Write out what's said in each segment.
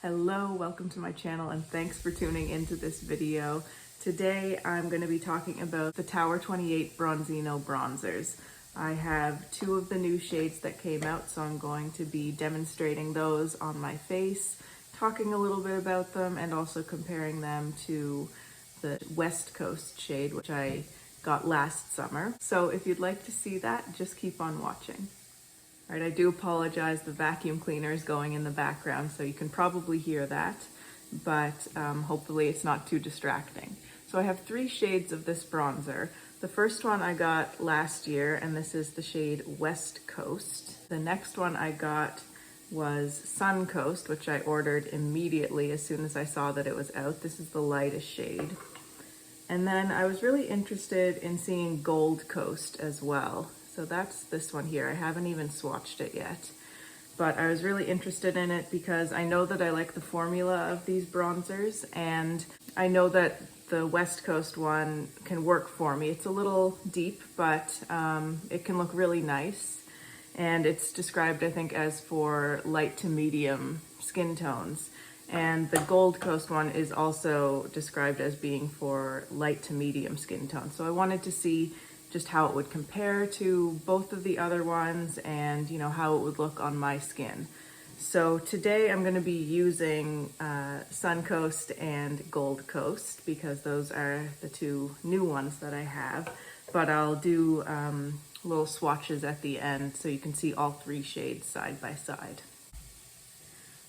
Hello, welcome to my channel and thanks for tuning into this video. Today I'm going to be talking about the Tower 28 Bronzino bronzers. I have two of the new shades that came out, so I'm going to be demonstrating those on my face, talking a little bit about them, and also comparing them to the West Coast shade, which I got last summer. So if you'd like to see that, just keep on watching. All right, I do apologize, the vacuum cleaner is going in the background, so you can probably hear that, but hopefully it's not too distracting. So I have three shades of this bronzer. The first one I got last year, and this is the shade West Coast. The next one I got was Suncoast, which I ordered immediately as soon as I saw that it was out. This is the lightest shade. And then I was really interested in seeing Gold Coast as well. So that's this one here. I haven't even swatched it yet, but I was really interested in it because I know that I like the formula of these bronzers, and I know that the West Coast one can work for me. It's a little deep, but it can look really nice. And it's described, I think, as for light to medium skin tones. And the Gold Coast one is also described as being for light to medium skin tones. So I wanted to see just how it would compare to both of the other ones and, you know, how it would look on my skin. So today I'm going to be using Suncoast and Gold Coast because those are the two new ones that I have. But I'll do little swatches at the end so you can see all three shades side by side.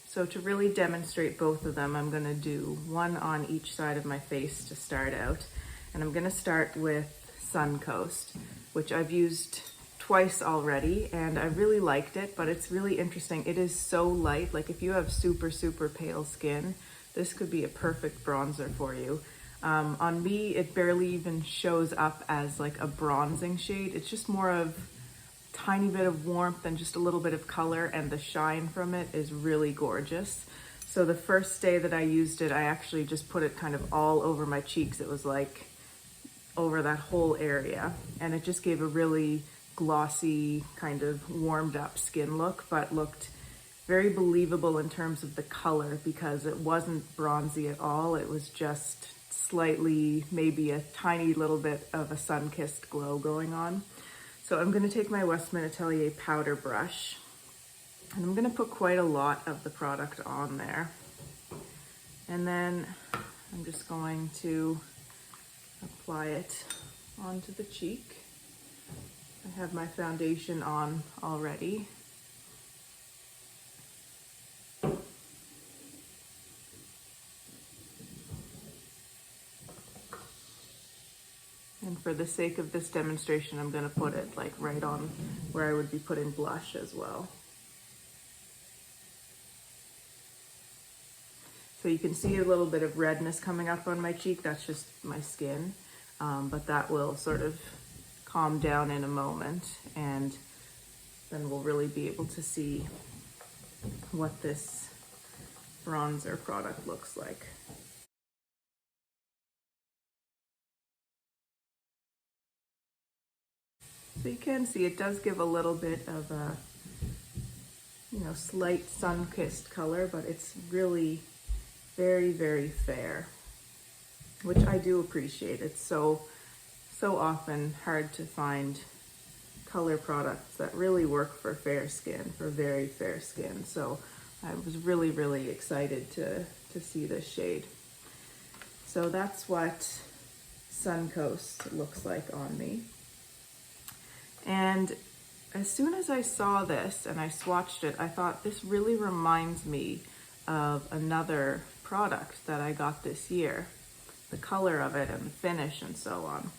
So to really demonstrate both of them, I'm going to do one on each side of my face to start out. And I'm going to start with Suncoast, which I've used twice already, and I really liked it, but it's really interesting. It is so light. Like if you have super pale skin, this could be a perfect bronzer for you. On me, it barely even shows up as like a bronzing shade. It's just more of a tiny bit of warmth and just a little bit of color, and the shine from it is really gorgeous. So the first day that I used it, I actually just put it kind of all over my cheeks. It was like over that whole area, and it just gave a really glossy kind of warmed up skin look, but looked very believable in terms of the color because it wasn't bronzy at all. It was just slightly, maybe a tiny little bit of a sun-kissed glow going on. So I'm going to take my Westman Atelier powder brush, and I'm going to put quite a lot of the product on there, and then I'm just going to apply it onto the cheek. I have my foundation on already. And for the sake of this demonstration, I'm going to put it like right on where I would be putting blush as well. So you can see a little bit of redness coming up on my cheek. That's just my skin, but that will sort of calm down in a moment, and then we'll really be able to see what this bronzer product looks like. So you can see it does give a little bit of a, you know, slight sun-kissed color, but it's really very fair, which I do appreciate. It's so often hard to find color products that really work for fair skin, for very fair skin. So I was really excited to see this shade. So that's what Suncoast looks like on me. And as soon as I saw this and I swatched it, I thought this really reminds me of another product that I got this year, the color of it and the finish and so on.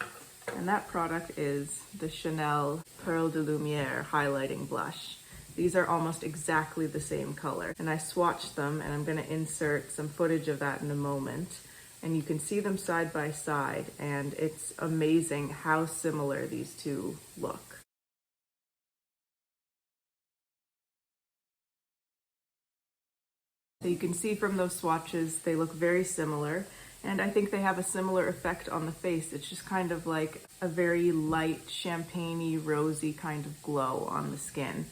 And that product is the Chanel Pearl de Lumiere highlighting blush. These are almost exactly the same color, and I swatched them, and I'm going to insert some footage of that in a moment, and you can see them side by side, and it's amazing how similar these two look. So you can see from those swatches, they look very similar, and I think they have a similar effect on the face. It's just kind of like a very light, champagne-y, rosy kind of glow on the skin.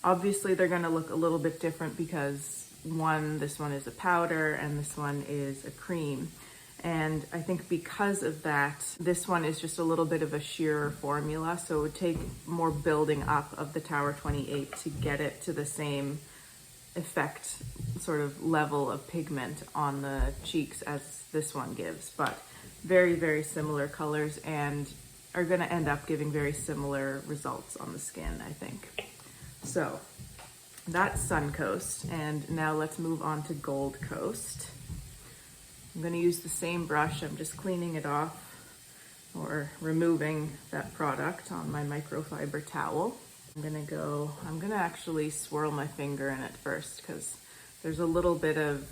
Obviously, they're gonna look a little bit different because this one is a powder and this one is a cream. And I think because of that, this one is just a little bit of a sheerer formula, so it would take more building up of the Tower 28 to get it to the same effect, sort of level of pigment on the cheeks as this one gives. But very, very similar colors and are gonna end up giving very similar results on the skin, I think. So that's Suncoast, and now let's move on to Gold Coast. I'm going to use the same brush. I'm just cleaning it off or removing that product on my microfiber towel. I'm going to actually swirl my finger in it first because there's a little bit of,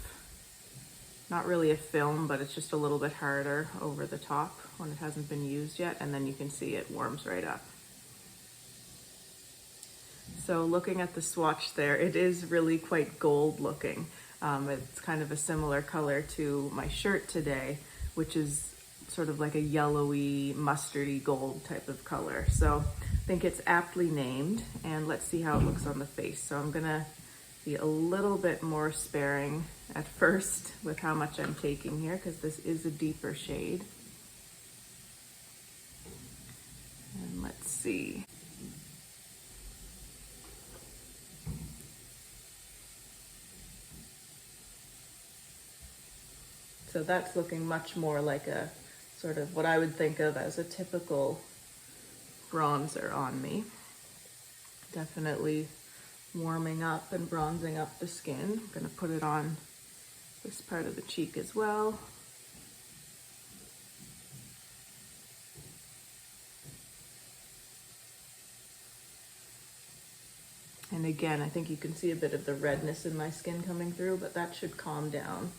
not really a film, but it's just a little bit harder over the top when it hasn't been used yet, and then you can see it warms right up. So looking at the swatch there, it is really quite gold looking. It's kind of a similar color to my shirt today, which is sort of like a yellowy, mustardy gold type of color. So I think it's aptly named, and let's see how it looks on the face. So I'm gonna be a little bit more sparing at first with how much I'm taking here, because this is a deeper shade. And let's see. So that's looking much more like a sort of what I would think of as a typical bronzer on me. Definitely warming up and bronzing up the skin. I'm gonna put it on this part of the cheek as well. And again, I think you can see a bit of the redness in my skin coming through, but that should calm down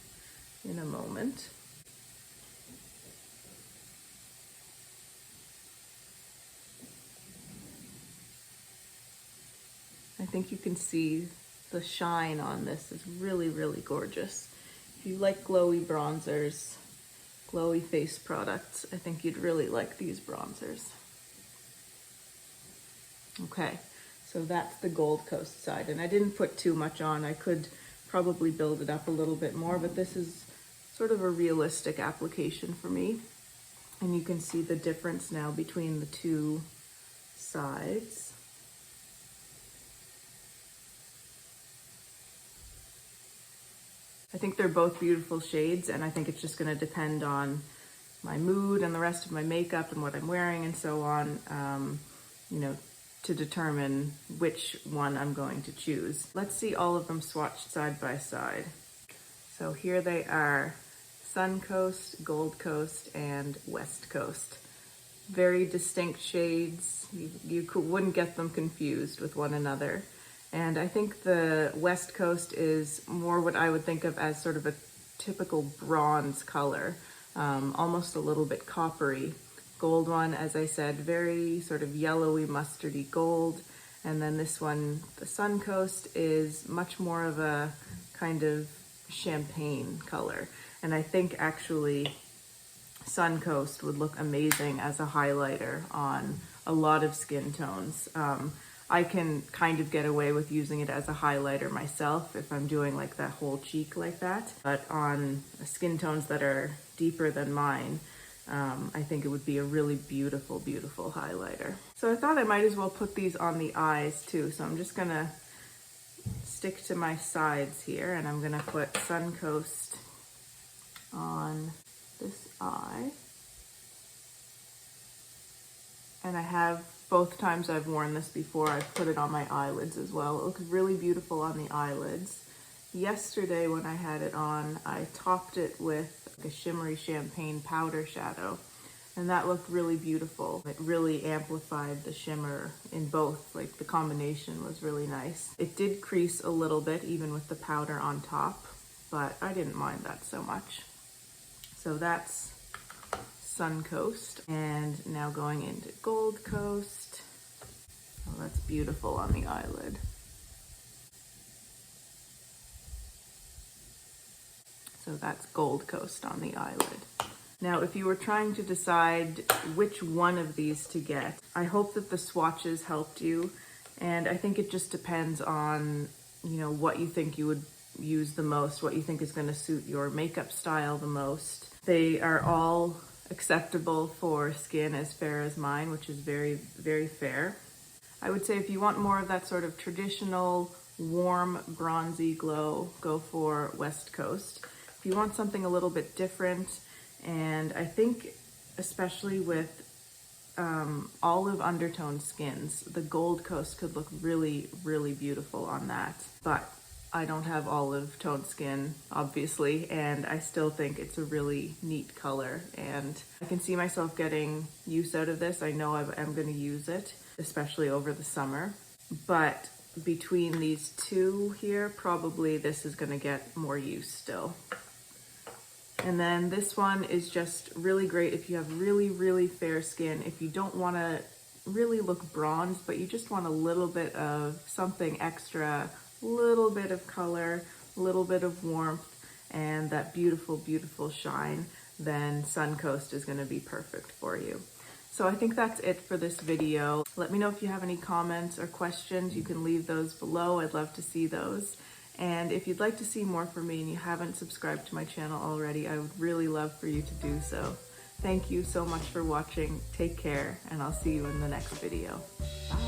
in a moment. I think you can see the shine on this is really, really gorgeous. If you like glowy bronzers, glowy face products, I think you'd really like these bronzers. Okay, so that's the Gold Coast side, and I didn't put too much on. I could probably build it up a little bit more, but this is sort of a realistic application for me. And you can see the difference now between the two sides. I think they're both beautiful shades, and I think it's just going to depend on my mood and the rest of my makeup and what I'm wearing and so on, you know, to determine which one I'm going to choose. Let's see all of them swatched side by side. So here they are: Suncoast, Gold Coast, and West Coast. Very distinct shades. You wouldn't get them confused with one another. And I think the West Coast is more what I would think of as sort of a typical bronze color, almost a little bit coppery. Gold one, as I said, very sort of yellowy, mustardy gold. And then this one, the Suncoast, is much more of a kind of champagne color. And I think actually Suncoast would look amazing as a highlighter on a lot of skin tones. I can kind of get away with using it as a highlighter myself if I'm doing like that whole cheek like that. But on skin tones that are deeper than mine, I think it would be a really beautiful, beautiful highlighter. So I thought I might as well put these on the eyes too. So I'm just gonna stick to my sides here, and I'm gonna put Suncoast on this eye. And I have, both times I've worn this before, I've put it on my eyelids as well. It looks really beautiful on the eyelids. Yesterday when I had it on, I topped it with a shimmery champagne powder shadow, and that looked really beautiful. It really amplified the shimmer in both, like the combination was really nice. It did crease a little bit even with the powder on top, but I didn't mind that so much. So that's Suncoast, and now going into Gold Coast. Oh, that's beautiful on the eyelid. So that's Gold Coast on the eyelid. Now, if you were trying to decide which one of these to get, I hope that the swatches helped you, and I think it just depends on, you know, what you think you would use the most, what you think is going to suit your makeup style the most. They are all acceptable for skin as fair as mine, which is very, very fair. I would say if you want more of that sort of traditional, warm, bronzy glow, go for West Coast. If you want something a little bit different, and I think especially with olive undertone skins, the Gold Coast could look really, really beautiful on that. But I don't have olive tone skin, obviously, and I still think it's a really neat color, and I can see myself getting use out of this. I know I'm going to use it, especially over the summer, but between these two here, probably this is going to get more use still. And then this one is just really great if you have really, really fair skin. If you don't want to really look bronze, but you just want a little bit of something extra, little bit of color, a little bit of warmth, and that beautiful, beautiful shine, then Suncoast is going to be perfect for you. So I think that's it for this video. Let me know if you have any comments or questions. You can leave those below. I'd love to see those. And if you'd like to see more from me and you haven't subscribed to my channel already, I would really love for you to do so. Thank you so much for watching. Take care, and I'll see you in the next video. Bye.